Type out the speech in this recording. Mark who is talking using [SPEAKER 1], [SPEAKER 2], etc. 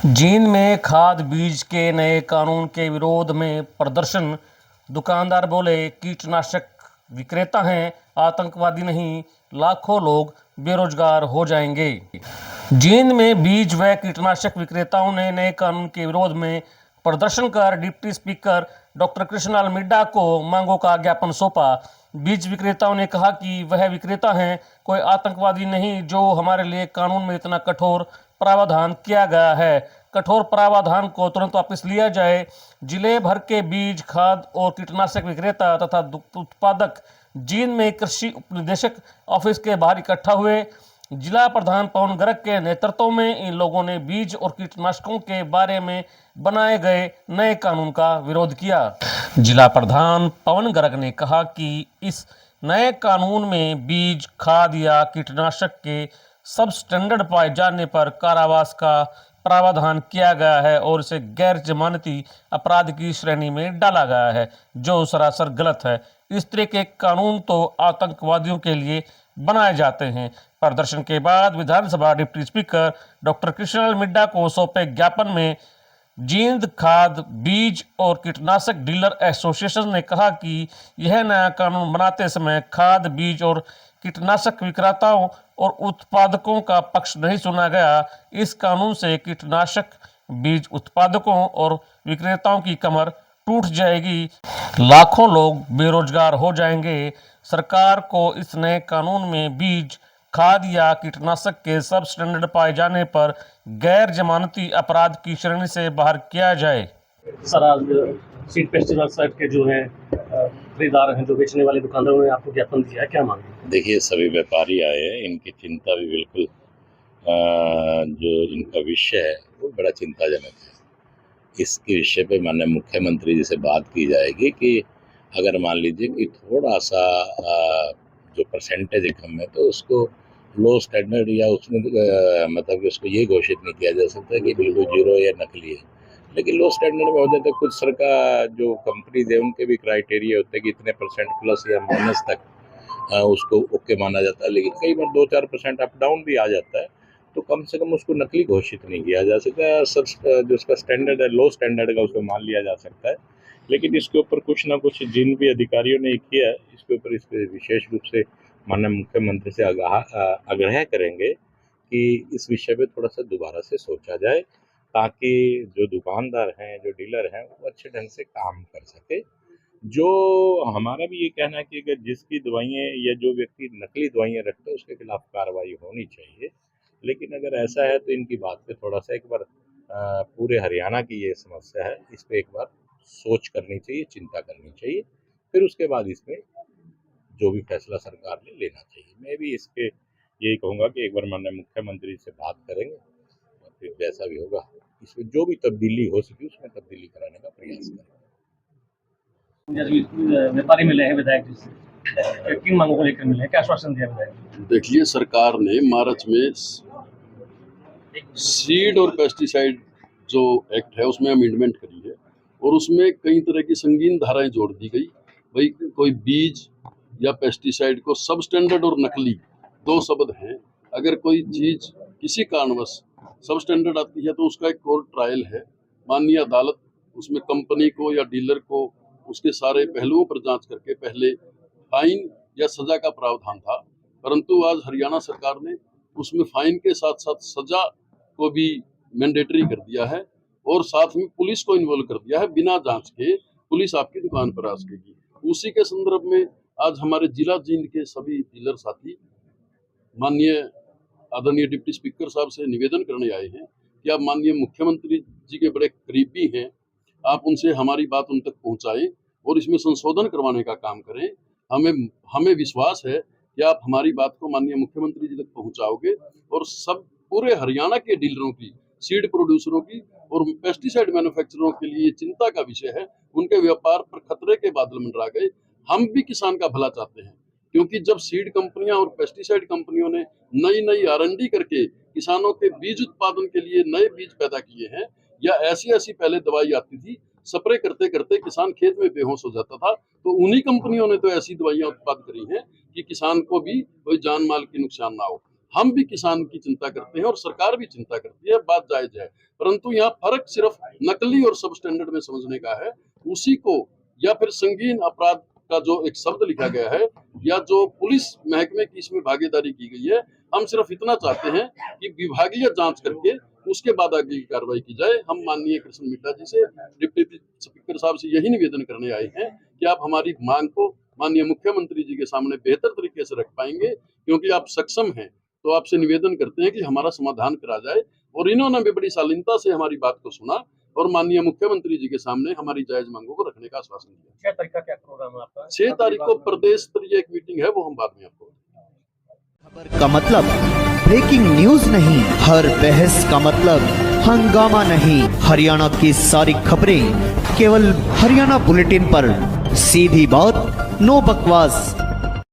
[SPEAKER 1] जींद में खाद बीज के नए कानून के विरोध में प्रदर्शन। दुकानदार बोले कीटनाशक विक्रेता हैं, आतंकवादी नहीं, लाखों लोग बेरोजगार हो जाएंगे। जींद में बीज व कीटनाशक विक्रेताओं ने नए कानून के विरोध में प्रदर्शन कर deputy speaker doctor Krishnalal Midda को मांगों का ज्ञापन सौंपा। बीज विक्रेताओं ने कहा कि वह विक्रेता हैं, कोई आतंकवादी नहीं। जो हमारे लिए कानून में इतना कठोर प्रावधान किया गया है, कठोर प्रावधान को तुरंत वापस लिया जाए। जिले भर के बीज, खाद और कीटनाशक विक्रेता तथा दुग्ध उत्पादक जींद में कृषि उपनिदेशक ऑफिस के बाहर इकट्ठा हुए। जिला प्रधान पवन गर्ग के नेतृत्व में इन लोगों ने बीज और कीटनाशकों के बारे में बनाए गए नए कानून का विरोध किया। जिला प्रधान पवन गर्ग ने कहा कि इस नए कानून में बीज, खाद या कीटनाशक के सब स्टैंडर्ड पाए जाने पर कारावास का प्रावधान किया गया है और इसे गैर जमानती अपराध की श्रेणी में डाला गया है, जो सरासर गलत है। इस तरह के कानून तो आतंकवादियों के लिए बनाए जाते हैं। प्रदर्शन के बाद Vidhan Sabha deputy speaker doctor Krishnalal Midda को सौंपे ज्ञापन में जींद खाद, बीज और कीटनाशक डीलर एसोसिएशन ने कहा कि यह नया कानून बनाते समय खाद, बीज और कीटनाशक विक्रेताओं और उत्पादकों का पक्ष नहीं सुना गया। इस कानून से कीटनाशक बीज उत्पादकों और विक्रेताओं की कमर टूट जाएगी, लाखों लोग बेरोजगार हो जाएंगे। सरकार को इस नए कानून में बीज, खाद या कीटनाशक के सब स्टैंडर्ड पाए जाने पर गैर जमानती अपराध की श्रेणी से बाहर किया जाए।
[SPEAKER 2] सर, आज सीड फेस्टिवल साइट के जो है खरीदार हैं, जो बेचने वाले दुकानदारों ने आपको ज्ञापन दिया है, क्या मांगे?
[SPEAKER 3] देखिए, सभी व्यापारी आए हैं, इनकी चिंता भी बिल्कुल जो इनका विषय है वो बड़ा चिंताजनक है। इसके विषय पे माननीय मुख्यमंत्री जी से बात की जाएगी कि अगर मान लीजिए कि थोड़ा सा जो परसेंटेज कम है तो उसको लो स्टैंडर्ड या उसमें मतलब कि उसको ये घोषित नहीं किया जा सकता कि बिल्कुल जीरो या नकली है, लेकिन लो स्टैंडर्ड में हो जाता है। कुछ सरकार जो कंपनीज है उनके भी क्राइटेरिया होते हैं कि इतने परसेंट प्लस या माइनस तक उसको ओके माना जाता है, लेकिन कई बार 2-4% अप डाउन भी आ जाता है, तो कम से कम उसको नकली घोषित नहीं किया जा सकता। सर, जो उसका स्टैंडर्ड है लो स्टैंडर्ड का उसको मान लिया जा सकता है, लेकिन इसके ऊपर कुछ ना कुछ जिन भी अधिकारियों ने किया है इसके ऊपर इस पर विशेष रूप से माननीय मुख्यमंत्री से आग्रह करेंगे कि इस विषय पे थोड़ा सा दोबारा से सोचा जाए, ताकि जो दुकानदार हैं, जो डीलर हैं, वो अच्छे ढंग से काम कर सके। जो हमारा भी ये कहना है कि अगर जिसकी दवाइयाँ या जो व्यक्ति नकली दवाइयाँ रखता है उसके खिलाफ कार्रवाई होनी चाहिए, लेकिन अगर ऐसा है तो इनकी बात पे थोड़ा सा एक बार पूरे हरियाणा की ये समस्या है, इस पे एक बार सोच करनी चाहिए, चिंता करनी चाहिए, फिर उसके बाद इसमें जो भी फैसला सरकार ने लेना चाहिए। मैं भी इसके यही कहूँगा कि एक बार माननीय मुख्यमंत्री से बात करेंगे और फिर जैसा भी होगा इसमें जो भी तब्दीली हो सके उसमें तब्दीली कराने का प्रयास करेंगे।
[SPEAKER 2] व्यापारी मिले हैं विधायक जी से, किन मांगों को लेकर मिले हैं, क्या आश्वासन दिया विधायक?
[SPEAKER 4] देखिए, सरकार ने मार्च में सीड और पेस्टिसाइड जो एक्ट है उसमें अमेंडमेंट करी है और उसमें कई तरह की संगीन धाराएं जोड़ दी गई। भाई कोई बीज या पेस्टिसाइड को सब स्टैंडर्ड और नकली दो शब्द हैं। अगर कोई चीज किसी कारणवश सब स्टैंडर्ड आती है तो उसका एक कोर्ट ट्रायल है। माननीय अदालत उसमें कंपनी को या डीलर को उसके सारे पहलुओं पर जांच करके पहले फाइन या सजा का प्रावधान था, परंतु आज हरियाणा सरकार ने उसमें फाइन के साथ साथ सजा को भी मैंडेटरी कर दिया है और साथ में पुलिस को इन्वॉल्व कर दिया है। बिना जांच के पुलिस आपकी दुकान पर आ सकेगी। उसी के संदर्भ में आज हमारे जिला जींद के सभी डीलर साथी माननीय आदरणीय डिप्टी स्पीकर साहब से निवेदन करने आए हैं कि आप माननीय मुख्यमंत्री जी के बड़े करीबी हैं, आप उनसे हमारी बात उन तक पहुंचाएं और इसमें संशोधन करवाने का काम करें। हमें विश्वास है कि आप हमारी बात को माननीय मुख्यमंत्री जी तक पहुंचाओगे और सब पूरे हरियाणा के डीलरों की, सीड प्रोड्यूसरों की और पेस्टिसाइड मैन्युफैक्चररों के लिए चिंता का विषय है। उनके व्यापार पर खतरे के बादल मंडरा गए। हम भी किसान का भला चाहते हैं, क्योंकि जब सीड कंपनियां और पेस्टिसाइड कंपनियों ने नई R&D करके किसानों के बीज उत्पादन के लिए नए बीज पैदा किए हैं, या ऐसी पहले दवाई आती थी, स्प्रे करते करते किसान खेत में बेहोश हो जाता था, तो उन्हीं कंपनियों ने तो ऐसी दवाइयां उत्पाद करी हैं कि किसान को भी कोई जान माल की नुकसान ना हो। हम भी किसान की चिंता करते हैं और सरकार भी चिंता करती है, बात जायज है। परंतु यहाँ फर्क सिर्फ नकली और सब स्टैंडर्ड में समझने का है। उसी को या फिर संगीन अपराध का जो एक शब्द लिखा गया है या जो पुलिस महकमे की इसमें भागीदारी की गई है, हम सिर्फ इतना चाहते हैं कि विभागीय जांच करके उसके बाद आगे की कार्रवाई की जाए। हम माननीय कृष्ण मिड्ढा जी से, डिप्टी स्पीकर साहब से यही निवेदन करने आए हैं कि आप हमारी मांग को माननीय मुख्यमंत्री जी के सामने बेहतर तरीके से रख पाएंगे, क्योंकि आप सक्षम हैं। तो आपसे निवेदन करते हैं कि हमारा समाधान करा जाए। और इन्होंने भी बड़ी शालीनता से हमारी बात को सुना और माननीय मुख्यमंत्री जी के सामने हमारी जायज मांगों को रखने का आश्वासन दिया।
[SPEAKER 2] 6 तारीख का क्या प्रोग्राम है आपका?
[SPEAKER 4] 6 तारीख को प्रदेश स्तरीय एक मीटिंग है, वो हम बाद में आपको।
[SPEAKER 5] खबर का मतलब ब्रेकिंग न्यूज नहीं, हर बहस का मतलब हंगामा नहीं। हरियाणा की सारी खबरें केवल हरियाणा बुलेटिन पर, सीधी बात, नो बकवास।